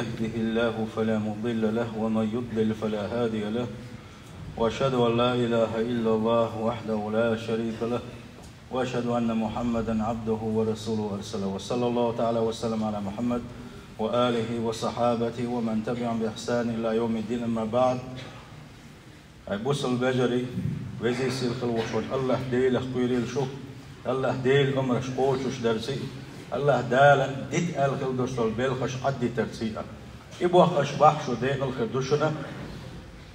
يهده الله فلا مضل له ومن يضلل فلا هادي له وأشهد أن لا إله إلا الله وحده لا شريك له وأشهد أن محمدا عبده ورسوله أرسله وصلى الله تعالى وسلم على محمد وآله وصحابته ومن تبعهم بإحسان إلى يوم الدين. أما بعد بوصل البجري وزيس الخلوش الله ديل أخبيري الشوك الله ديل أمرش قوشش درسي الله دالا ديت الخل دوستول بيلخش عدي ترسيئة إبوا خش بحشو ديل الخل دوشنا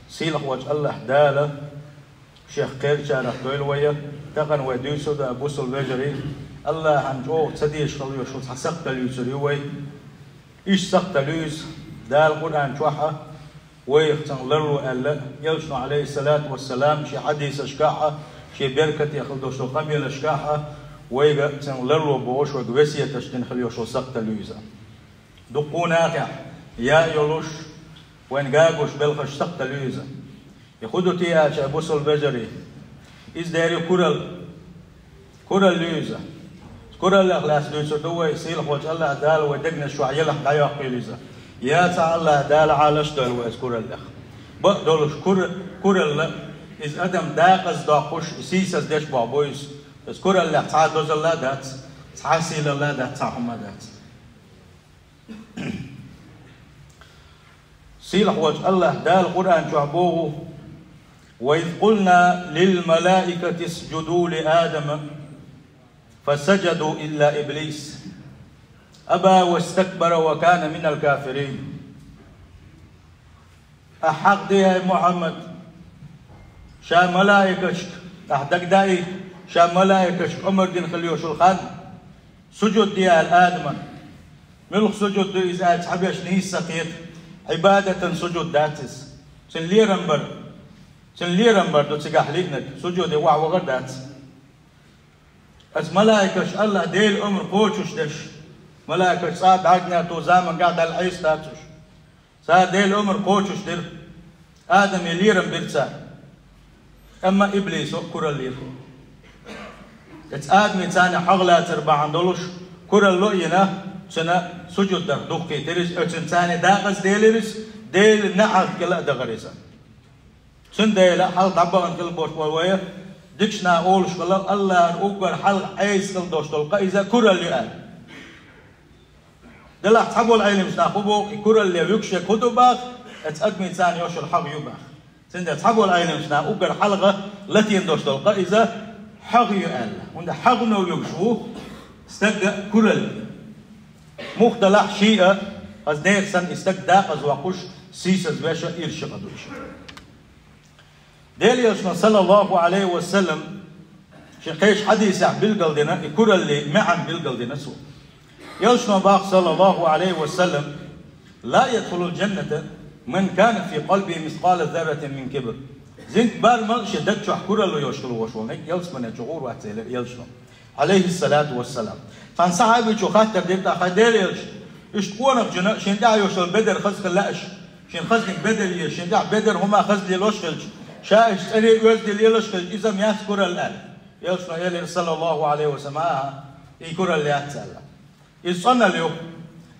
سيلخ وجه الله دالا شيخ قير شارح دويل ويا تغن وديسو دا بوصل البجري الله عنجو تسديش خلوش سقط اليسري وي إيش سقط اليس دال قرآن شوحة ويختن لرو ألا يلشنو عليه الصلاة والسلام شي حديث أشكاحة شي بركة يخل دوشو قبيل أشكاحة ويختن لرو بوش وقوسية تشتن خليوشو سقط اليسا دقونا يا يلوش وين قاقوش بلخش سقط اليسا يخدو تيها شابوسو البجري إز داري كورل ليزا كورل أخلاص ليزا دوي يصير وجه الله دال ودقنا شوية لح قايق ليزا يا تعالى الله دال عالش دال وإز كورل لخ بقدرش كورل إز أدم داقز داقوش سيسس دش بابويس إز كورل لخ تعال دوز الله دات تعسيل الله دات تعهم دات سيلح وجه الله دال قرآن جعبوه وإذ قلنا للملائكة اسجدوا لآدم فسجدوا إلا إبليس أبى واستكبر وكان من الكافرين. أحق دي يا محمد شا ملائكة أحدق داي شا ملائكة عمر دين خليوش الخان سجد دي آدم ملك سجد دي إذا تحبيش نيس سقيت عبادة سجد داتس سنلي رمبر سنليرن بردو تسقح لينك سجود وع وغدات از ملائكة الله ديل أمر قوشش دش ملائكة صاد عقنا تو زامن قاعد العيس تاتش صاد ديل أمر قوشش در آدم يليرن برسا أما إبليس كورل لير ات آدم تاني حغلا تربع دولش كورل لؤينا سنة سجود در دوكي تريس اتن تاني داقس ديلرس ديل نعف كلا دغريسا سندي لا حل طبعا كل بوش والوية دكشنا أولش كلا الله أكبر حل عيس كل دوش تلقى إذا كرة اللي قال دلها تحبوا العلم سناخبوا كرة اللي يكشى كتبك اتقدم إنسان يوش الحق يبخ سندي تحبوا العلم سنا أكبر حلقة التي دوش تلقى إذا حق يقال وند حق نو يكشوه استجد كرة اللي مختلف شيء از دير سن استجد از وقش سيسز باشا إيرش قدوش ديليوشنا صلى الله عليه وسلم شقيش حديث بالقلدنا يكون اللي معا بالقلدنا سوء يوشنا باق صلى الله عليه وسلم لا يدخل الجنة من كان في قلبه مثقال ذرة من كبر زين بار ما شدت شو حكور اللي يوشكل وشونك يلسمن الجغور واتسيل يلشنا عليه الصلاة والسلام فانصحابي شو خاطر ديبتا خديليوش اشتقونا بجنة شين دع يوشل بدر خزق لاش شين خزق بدر شين دع بدر هما خزق لوشكلش شايش تري يوزد ليلش إذا ما يذكر الآن يلشنا يلي صلى الله عليه وسلم يذكر اللي أتسأل يصنع اليوم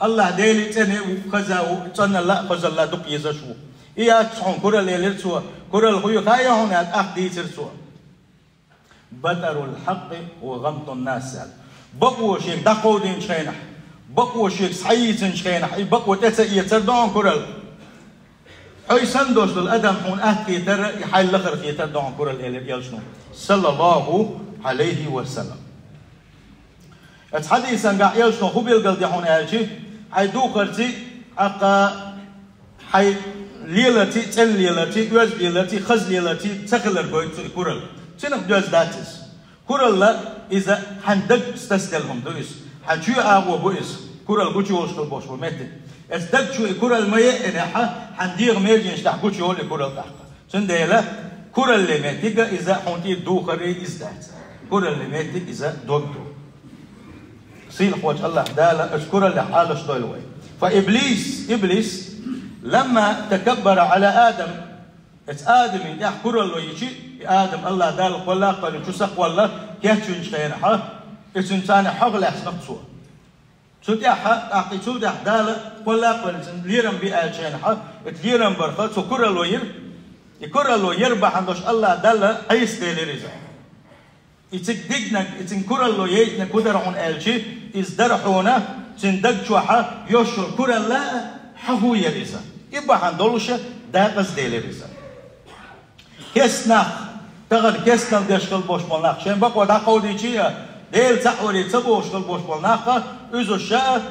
الله ديلي تاني وخزا تصنع لا خزا لا دق يزشوا إيه أتصحون كرة اللي لرسوا كرة الخيو خايا هنا أخدي ترسوا بدر الحق وغمط الناس بقوا شيء دقوا دين شينح بقوا شيء صحيح شينح بقوا تسأي تردون كرة أي سندوش الأدم حون أهكي ترى يحل لخر في تردون كرة يلشنو صلى الله عليه وسلم الحديث عن يلشنو هو بيلقى دي حون أهجي هاي دوخرتي أقا هاي ليلتي تل ليلتي يوز ليلتي خز ليلتي تخلر بويت كرة تنك جوز داتس كرة لا إذا هندق استسلهم دويس هنشو أقوى بويس كرة البوشي البوش ومتى استدق شو كرة المية إنها هندير ميرجين شتحكو شو اللي كرة الأحقى سنديلا كرة اللي ماتيجا إذا حنتي دوخري إزداد كرة اللي ماتيج إذا دوغتو صيل وجه الله دالا أشكر اللي حالش دولوي فإبليس لما تكبر على آدم آدم يدح كرة اللي يجي آدم الله دال ولا قال شو سق ولا كيف تنشينها إنسان حق لا يسنقصه توديها أعطي توديها دالة ولا قل ليرم بأجنحة تليرم برخة سكر الوير يكر الوير بحندش الله دالة عيس دليرزا يتدقنا يتنكر الوير نكودر عن ألشي إزدرحونا تندق شوحة يشر كر الله حهو يرزا يبقى حندولش داقز دليرزا كسناخ تغر كسناخ دشكل بوش ملناخ شين بقوا دا قولي شيئا ديل تحوري تبوش كل بوش ملناخ إذا شاء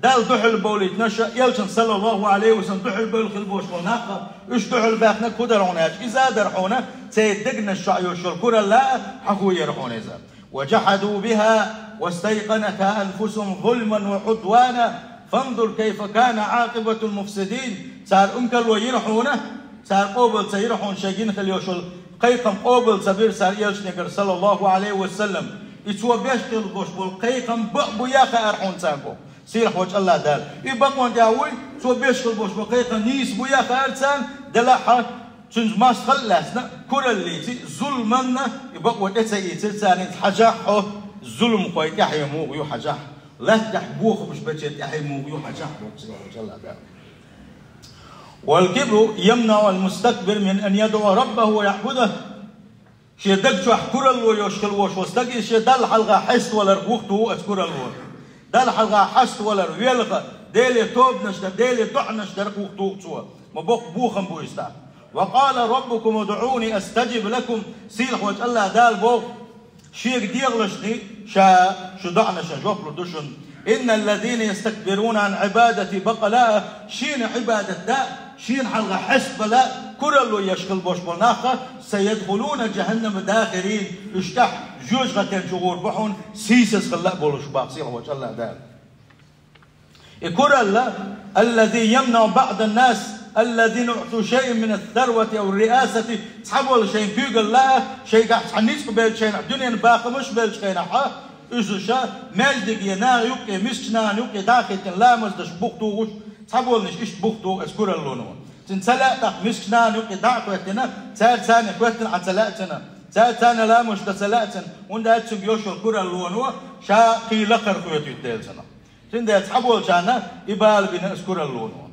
دال دحل بولي تنشأ يلشن صلى الله عليه وسلم دحل بول خل بوش ملناخ إيش دحل باخنا كودروناش إذا درحونا سيدقنا الشعي والشركور لا حكوا يرحون إذا وجحدوا بها واستيقنتها أنفسهم ظلما وعدوانا فانظر كيف كان عاقبة المفسدين صار أنكل ويرحونه صار قوبل سيرحون شاقين خليوشل قيقم قوبل سبير صار يلشنكر صلى الله عليه وسلم يتوى بيشتغل بوش بالقيقم بقبو ياخا أرحون سانكو سيرح وجه الله دال يبقون داوي تو بيشتغل بوش بالقيقم نيس بو ياخا أرسان دلاحا تنز ما خلصنا كل اللي ظلمنا يبقوا تسيتر ثاني حجاحه ظلم قوي يحيى مو يحجاح لا تحبوه مش بجد يحيى مو يحجاح وجه الله دال والكبر يمنع المستكبر من أن يدعو ربه ويعبده شيء دقشوا حكور الله يشكل وش واستقي شيء دل حلقة حست ولا رغوخته أذكر الله دل حلقة حست ولا رغيلقة ديلي توب نشدر ديلي دع نشدر رغوخته سوا ما بوخم بويستا وقال ربكم ادعوني أستجب لكم سيلح وجه الله دال بوخ شيء ديغلشني شو دعنا شجوب لدشن إن الذين يستكبرون عن عبادتي بقلاء شين عبادة دا شين حلقة حسب لا كرلو يشكل بوش بلناخة سيدخلون جهنم داخرين اشتح جوج غتين شغور بحون سيسس خلاء بولوش باقصير وجه الله دال كرل الذي يمنع بعض الناس الذين أعطوا شيء من الثروة أو الرئاسة تحبوا لشيء بيقول لا شيء قاعد حنيس قبل شيء الدنيا باقي مش بل شيء حا إذا شاء مالدك ينا يبقى مسكنا يبقى داخل لا مزدش بوختوش تحبوا لنش إيش بوختو أذكر اللون تنسلأ مسكنا يبقى داخل وقتنا سال ثاني وقتنا عتلأتنا سال ثاني لا مش تسلأتنا وندها تسجيوش الكرة اللون شا قيل لقر خويتو التالسنا تندها تحبوا لشانا يبال بنا أذكر اللون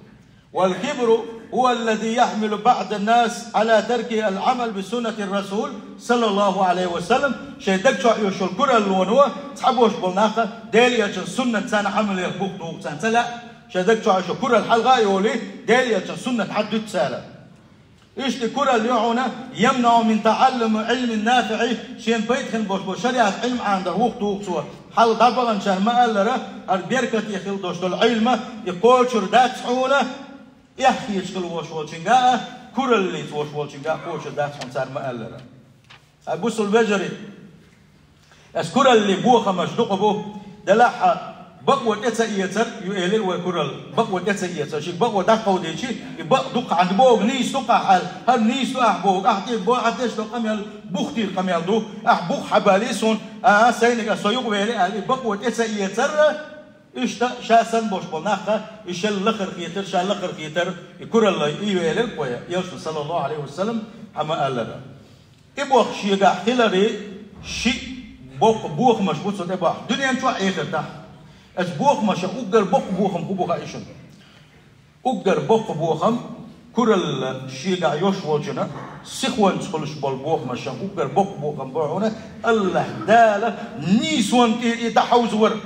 والكبر هو الذي يحمل بعض الناس على ترك العمل بسنة الرسول صلى الله عليه وسلم شيء دكشو يشول كرة اللونوة تحبوش بالناقة ديليا سنة سنة عمل يربوكتو سنة شيء دكشو يشول كرة الحلقة يولي ديليا سنة حدد سالة إيش الكرة اللي يعونا يمنع من تعلم علم النافع شيء بيدخل بوش شريعة علم عند وقته سوا حال طبعا شان ما قال له البركة يخل دوش العلم يقول شردات حوله يحكي يشكل وش والشنجاء كل اللي وش والشنجاء كوش دات حنسار ما قال له أبوس البجري أذكر اللي بوخ مشدوق بوه دلح بقوة إتسيتر يقلل وكرل بقوة إتسيتر شيء بقوة دقة وديشي بق دق عند بوغ نيس دق حال هل نيس بوغ أحتي بوغ أحتيش دق قميل بوختي القميل دو بوغ حباليسون سينك سيوق بيلي بقوة إتسيتر إيش شاسن بوش بناخة إيش اللخر خيتر شال اللخر خيتر يكور الله يويلك ويا يوسف صلى الله عليه وسلم أما قال له إبوخ شيء قاع خلري شيء بوخ مشبوط صوت إبوخ دنيا نشوف آخر ده أس بوخ مش أقدر بوخم هو بوخ إيشن أقدر بوخم كور الشيء قاع يشوف جنا سخوان تقولش بالبوخ مش أقدر بوخم بعونه الله داله نيسوان يتحوز ور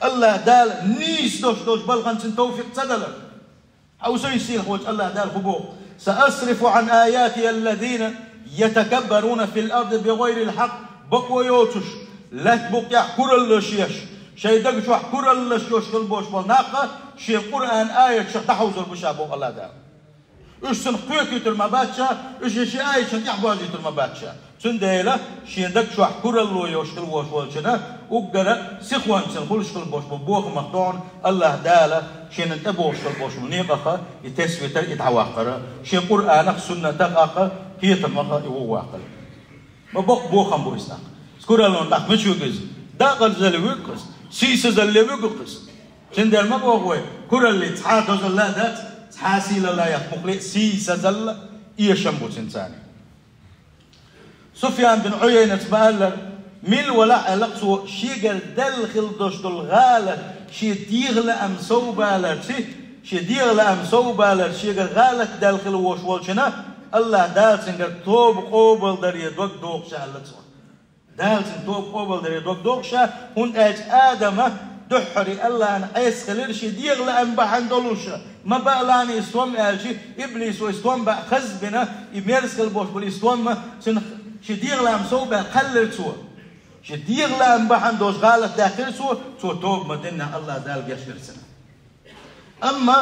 الله دال نيس دوش بلغن توفيق تدل أو سيصير خوش الله دال خبوق سأصرف عن آياتي الذين يتكبرون في الأرض بغير الحق بقوا يوتش لا تبقى يحكر اللشيش شيء دق شو يحكر اللشيش كالبوش بالناقة شيء قرآن آية شيء تحوز البشابوق الله دال إيش سنقيك المباتشة إيش شيء آية شيء يحبوز المباتشة سنديلا شيء دق شو يحكر اللو يوشكل وش والشنا وقرأ سخوان سنقولش كل بوش ببوخ مقطون الله داله شيء نتبوش كل بوش منيقة يتسوي يتعواقر شيء قرآن سنة تقاقة هي تمقى يواقر ما بوخم بويسنا سكور اللون تاخ مش يوجز داقل زلويكس سيس زلويكس سنديل ما بوخوي كور اللي تحاتو زلا دات تحاسي لا يخمقلي سيس زل يشمبو سنساني سفيان بن عيينة بقال ميل ولا لقصو شيجر دلخل دوشتو الغالة شي ديغل أم صوبالر شي ديغل أم صوبالر شي غالك دالخل وشوالشنا الله دال سنگر توب قوبل در يدوك دوغ شالتسوا دال سن توب قوبل در يدوك دوغ شا هون آدم دحري الله أن عيس خلير شي ديغل أم بحندولوشا ما بقلاني استوام ألشي إبليس واستوام بأخذ بنا يميرس خلبوش بالاستوام سن شي ديغل أم صوبال خلر سوا شي ديغل أم بحندوش غالك داخل سوا توب مدنا الله دال بيشكر سنة أما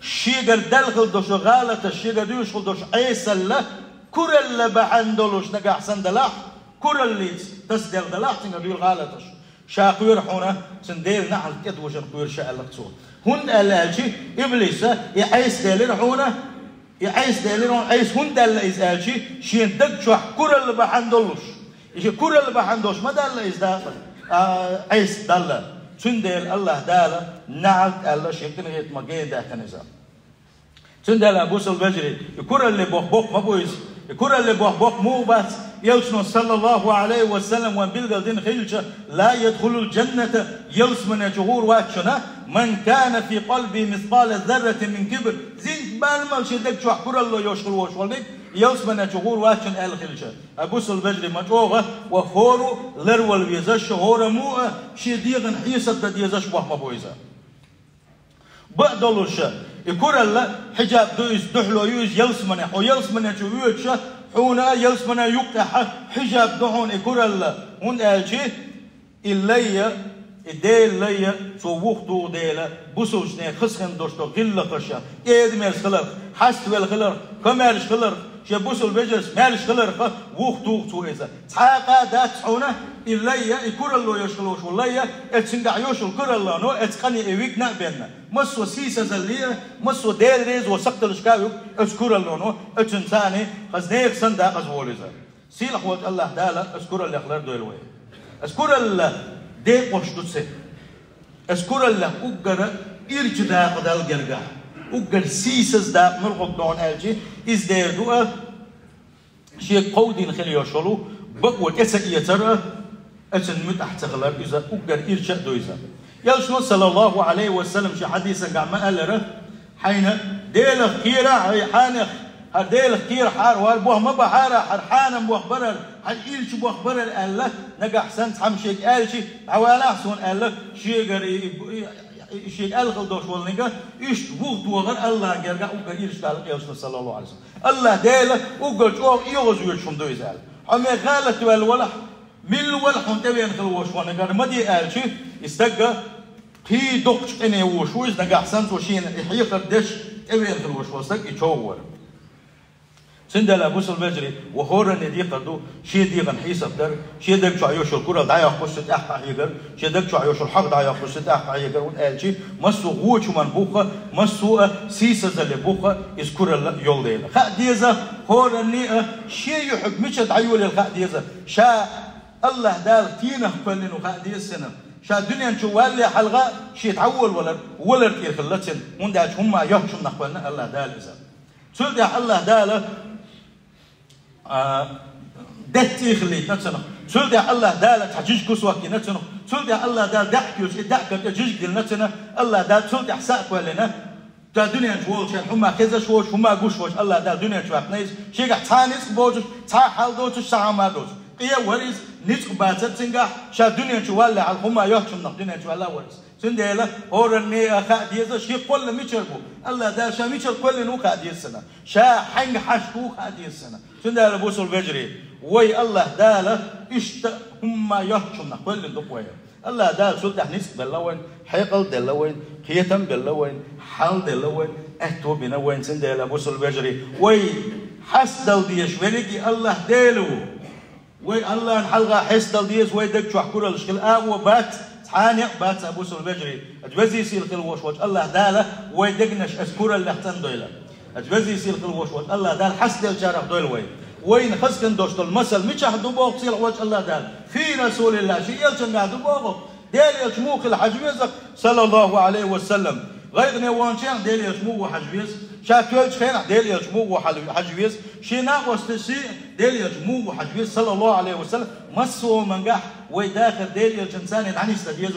شيغر دلخل دوش غالة الشيغر ديوش خل دوش عيسى الله كرل بحندولوش نقا حسن دلاح كرل تصدق دلاح تنقا ديول غالتش شاقوير حونا سندير نحل كد وشنقوير شاء الله تصور هن الالشي إبليس يعيس دالير حونا يعيس دالير حونا عيس هن دال إزالشي شين دق شوح كرل بحندولوش إيش كرل بحندولوش ما دال إزدال عيس دال سندل الله دالا نعت الله شكل غيت مجين ده كنزا سندل أبو سلبجري يكور اللي بوخ ما بويز يكور اللي بوخ مو بس يلسن صلى الله عليه وسلم وان بالقلدين خيلشة لا يدخل الجنة يلس من جهور واتشنا من كان في قلبي مثقال ذرة من كبر زين بالمال شدك شو كور الله يشغل وشغلك يلس من جهور واتشن آل خيلشة أبو سلبجري مجوغة وخورو لرول بيزش هورا مو شديغن حيصة ديزش بوخ ما بويزا بقدلوش يكور الله حجاب دويس دحلو يوز يلس من حو يلس من جويتش حونا يلس من يقح حجاب دحون يكور الله هون أجي اللي الديل لي سووخ دو ديلا بوسوشني خسخن دوشتو غل قشا إدمير خلر حست والخلر كمارش خلر شبوسل بجلس مالش خلر ووخ دو تو إذا تحقا دات حونا اللي يكور الله يشغلوش والله اتسنقع يوشل كور الله نو اتقني ايويك نقبلنا مسو سيسا زلية مسو ديل ريز وسقط الاشكاويك اتكور الله نو اتنساني خزنيك سندا قزووليزا سيلح وات الله دالا اتكور اللي خلر دويلوي اتكور الله ديق وشتوتسي اتكور الله اقر ارجدا قدال جرقا اقر سيسز دا مرغب دون الجي از دير دوا شيء قودين خلي يوشلو بقوة اسا يترى أتن متحت غلر إذا أقدر إرجع دويزا يلشون صلى الله عليه وسلم شي حديثا قام قال حين ديل خيرة حان ديل خير حار والبوه ما بحارة حرحان بوه برر حل إيش بوه برر قال له نجا حسن حمشيك قال شي حوالا حسون قال له شي قري شي قال خلدوش والنجا إيش وقت وغير الله جرجع أقدر إيش قال يلشون صلى الله عليه وسلم الله ديل أقدر جو يوزوي شون دويزا أما غالت والولا مل والحون تبين خلوش وانا قال ما دي قال شيء استجا هي دقش إني وشويز نجا حسن وشين يحيق الدش تبين خلوش وستك يتشور سندل أبو سلبجري وهورا ندي قدو شيء دي غن حيسب در شيء دك شو عيوش الكرة دعيا خشت أحق حيجر شيء دك شو عيوش الحق دعيا خشت أحق حيجر ونقال شيء مسو غوش من بوخة مسو سيسة زل بوخة يذكر يول ديلا خديزة هورا نية شيء يحب مش دعيول الخديزة شا الله دال تينا كلنا خديز سنة شا الدنيا نشوال حلقة شيء تعول ولا كير خلتين من داش هم يحشم نقبلنا الله دال إذا سلد الله دال دتي خليت نتسنو سلد الله دال تحجيج كسوكي نتسنو سلد الله دال دحكيوش دحكة تحجيج دل نتسنا الله دال سلد حساك ولنا تا دنيا نشوال شان هم كذا شوش هم قوش الله دال دنيا نشوف نيز شيء تانيس بوجش تا حال دوتش ساعة ما دوتش قيا وريز نسق باتت سنجا شا دنيا نشوال على هم يحكم نق دنيا نشوال وريز سنديلا هورني خاديزة شيء كل ميشربو الله دال شا ميشر كل نو خاديز سنة شا حنج حشكو خاديز سنة سنديلا بوسل بجري وي الله دال إشت هم يحكم نق كل دقوية الله دال سلطة نسق باللوين حيقل دلوين خيتم باللوين حال دلوين أهتو بنوين سنديلا بوسل بجري وي حسدل ديش ولكي الله دالو وي الله الحلقة حسدل ديش وي دك شو حكورة الشكل وبات حانق بات أبو سلبجري أجوزي يصير كل وشوش الله داله وي دقنش أذكر اللي احتن دويله أجوزي يصير كل وشوش الله دال حسدل شارع دويل وين خسكن دوشت المثل مش أحد بوق صير وجه الله دال في رسول الله شيء يلشن قاعد بوقه ديل يشموخ الحجويزك صلى الله عليه وسلم غير نوانشان ديل يشموه حجويز شاكل خير ديل يشموه حجويز شينا واستشي ديل يشموه حجويز صلى الله عليه وسلم مسو منجح ويداخل ديل يشنسان يعني استديز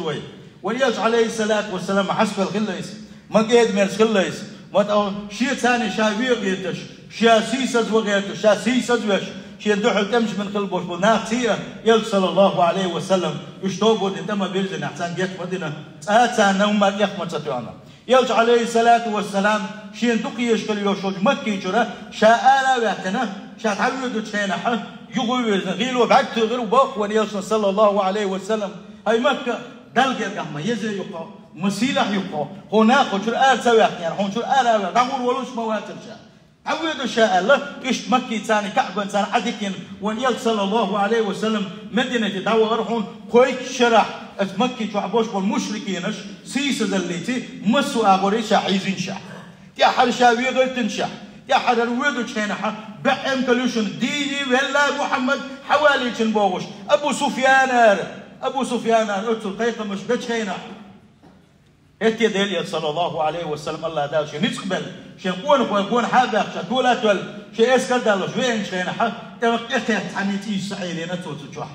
وليش عليه الصلاة والسلام حسب الخليس ما قيد من الخليس ما تقول شيء ثاني شاوية قيتش شيء سيسز وقيتش شيء سيسز وش شيء دحل تمش من خلبوش بناقتيه يل صلى الله عليه وسلم يشتوبوا دتما بيلزن أحسن جت مدينة أحسن نوم يخمن ستوانا يل عليه الصلاة والسلام شيء دقي يشكل يوشوج مكي جرا شاء لا وقتنا شاء تعودوا تشينها يقول غيلو بعد غير باق ونيل صلى الله عليه وسلم هاي مكة دلقة كم يزي يقع مسيلة يقع هناك شو سوي يعني هون شو دعور ولوش مواتر شاء عودوا شاء الله إيش مكي ثاني كعبة ثاني عدكين ونيل صلى الله عليه وسلم مدينة دعوة هون كويك شرح مكي شو عبوش بالمشركينش سيس ذلتي مسوا أغوريش عايزين شح يا حر شاوي غير تنشح يا حر الودو شينها بعم كلوشن ديني ولا محمد حوالي تنبوش أبو سفيان أرسل قيقة مش بتشينها إتي دليل صلى الله عليه وسلم الله دال شيء نسقبل شيء قون حابة شيء تولا تول شيء إسكال دالوش وين شينها تبقى تحنيتي سعيدين توتشوح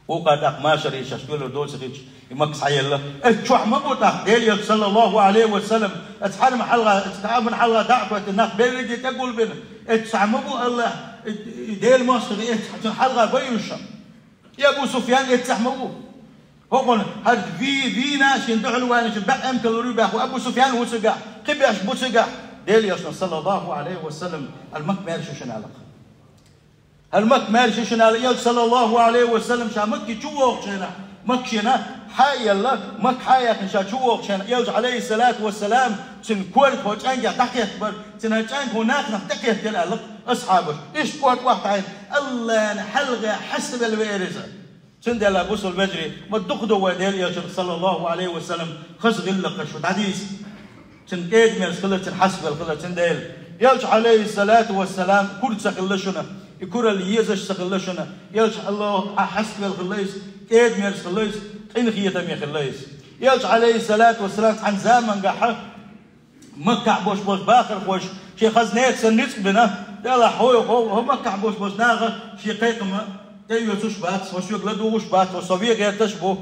وقدك ما شريش أشكال دول سخيش يمكس عيله الشوح ما بوتاخ دليل صلى الله عليه وسلم أتحرم حلقة أتعامل حلقة دعوة الناس بيرجع تقول بين أتسمع بو الله ديل مصر حلقة بيوشة يا أبو سفيان أتسمعوا هو هاد في ناس يندعوا وانا شبع أم كالوريبا وأبو سفيان هو سجع قبيش بو سجع دليل صلى الله عليه وسلم المك مالش شنالك المك مالش شنالك صلى الله عليه وسلم شامك شو شنا مكشنا حي الله مك حياك إن شو وقشنا يوز عليه الصلاة والسلام سن كل خوش أنجا تحكي بر سن أنجا هناك نحكي تلا أصحابه إيش قوت واحد عين الله نحلقة حسب الويرزة سن دلا بوصل بجري ما تدخدوا وديل يا صلى الله عليه وسلم خص غلق شو حديث سن كيد من الخلة سن حسب الخلة سن ديل يوز عليه الصلاة والسلام كل سخلشنا يكور اللي يزش سخلشنا يوز الله حسب الخليس كيد من الخليس إن خيتم يخليس يلش عليه الصلاة والسلام عن زمن قحة مكة بوش باخر خوش شي خزنات سنسك بنا يلا هو مكة بوش ناغة شي قيقمة تيو تشبات وش يقلدو وشبات وصوية غير تشبو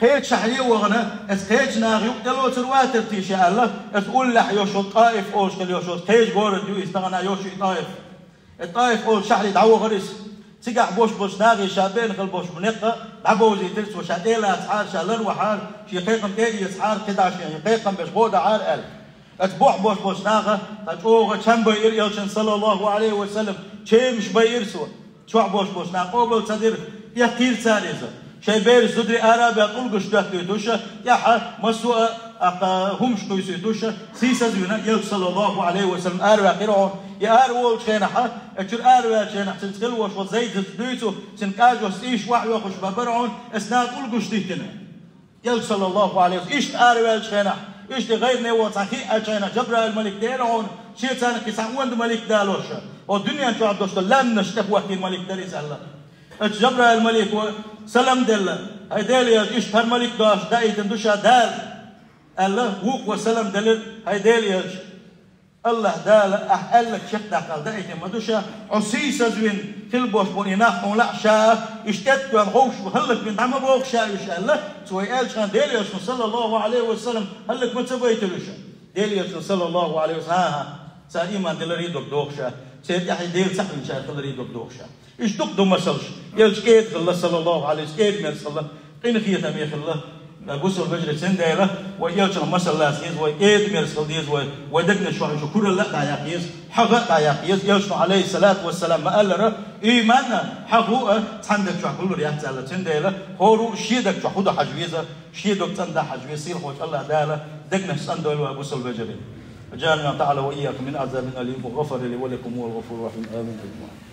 هيك شحلي وغنا هيك ناغي يقتلو ترواتر تيشي الله تقول لح يوشو طائف اوش كل يوشو هيك بورد يو يستغنى يوشي طائف الطائف اوش شحلي دعوه غريس سجع بوش ناغي شابين خل بوش منقة عبوزي ترس وشاديلا أسحار شالر وحار شي قيقم تيجي أسحار كده شيء قيقم بس بودا عار قال أتبوح بوش ناغة أتوه كم بير يلشن صلى الله عليه وسلم شيء مش بيرسوا شو بوش ناغة قبل صدر يحكي ساريزة شيء بير صدري أرابي أقول قش تحتوشة يح مسوا همش كويسيتوشة سيسا زينا يل صلى الله عليه وسلم أروى قرعون يا أروى شينها أشر أروى شينها تنتقل وش زيد تدويتو تنكاج وستيش وحي وخش ببرعون أسناد قول قش تيتنا يل صلى الله عليه وسلم إيش أروى شينها إيش غير نوع صحيح شينها جبر الملك ديرعون شيء ثاني كسعوند الملك دالوشة والدنيا أنتوا عبدوش لم نشتكوا في الملك دريس الله جبر الملك وسلم دل هيدالي إيش الملك داش داي تندوشة دال الله وق وسلم دلل هيدالي الله دال أهلك شقة قال دايت مدوشة عسيسة زين تلبوش بونيناخ ولا شاء اشتت وغوش وهلك من عم بوق شاء يشاء الله سوي قال شان ديليوس صلى الله عليه وسلم هلك ما تبيت له شاء ديليوس صلى الله عليه وسلم ها سايما دلري دوك شاء سيد يحيى ديل سحن شاء دلري دوك شاء ايش دو مسلش يلش كيد الله صلى الله عليه وسلم كيد من صلى قين خيتم يا الله بوسو البجر سنديله ويلش مسلا سيز ويد مرسل ديز ودقنا شو شكر الله تعيقيز حق تعيقيز يلش عليه الصلاة والسلام ما قال له إيماننا حقوقه عندك شو كل رياض على سنديله هو شيدك شو خده حجويزه شيدك تنده حجويز سير خوش الله داله دقنا سنديله وبوسو البجر جعلنا تعالى وإياكم من عذاب أليم وغفر لي ولكم هو الغفور الرحيم آمين.